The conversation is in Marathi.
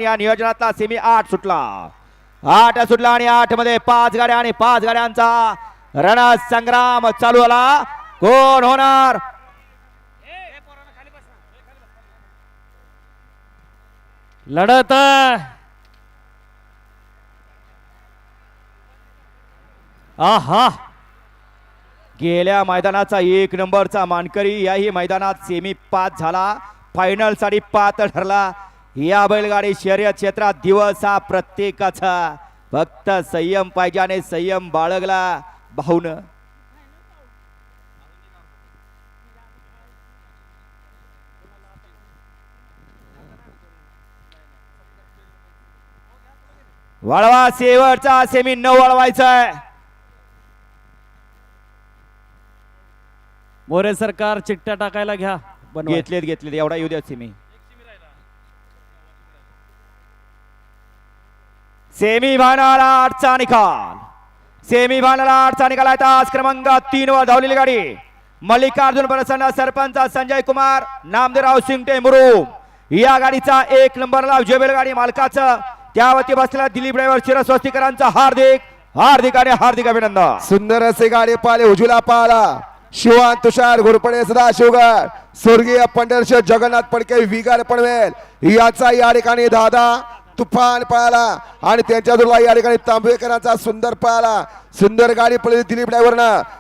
या नियोजनातला सेमी 8 सुटला. 8 सुटला आणि 8 मध्ये 5 गाड्या आणि 5 गाड्यांचा रणसंग्राम चालू आला. कोण होणार लढत? आहा, गेल्या मैदानाचा 1 नंबरचा मानकरी याही मैदानात सेमी 5 झाला. फायनल साठी पात्र ठरला. या बैलगाडी शर्यत क्षेत्रात दिवस हा प्रत्येकाचा. फक्त संयम पाहिजे आणि संयम बाळगला भाऊन. वळवा शेवटचा सेमी 9 वळवायचा आहे. मोरे सरकार चिट्ट्या टाकायला घ्या. घेतलेत एवढा येऊ द्या सेमी. सेमी फायनल 8चा निकाल. सेमी फायनल 8चा निकाल आहे. तास क्रमांक 3 वर धावलेली गाडी मल्लिकार्जुन प्रसन्न, सरपंच संजय कुमार, नामदेवराव सिंगटे मुरुम. या गाडीचा 1 नंबरला विजय गाडी मालकाचं त्यावरती बसलेला दिलीप ड्रायव्हर शिरस्वस्तीकरांचा हार्दिक आणि हार्दिक अभिनंदन. सुंदर असे गाडी पाले उजूला पाला. शिवान तुषार घोरपडे, सदा शिवगर, स्वर्गीय पंढरशेठ जगन्नाथ पडके, विगार पनवेल याचा या ठिकाणी दादा तुफान पळाला आणि त्यांच्या जोडला या ठिकाणी तांबेकरांचा सुंदर पळाला. सुंदर गाडी पळली दिलीप ड्रायव्हरनं.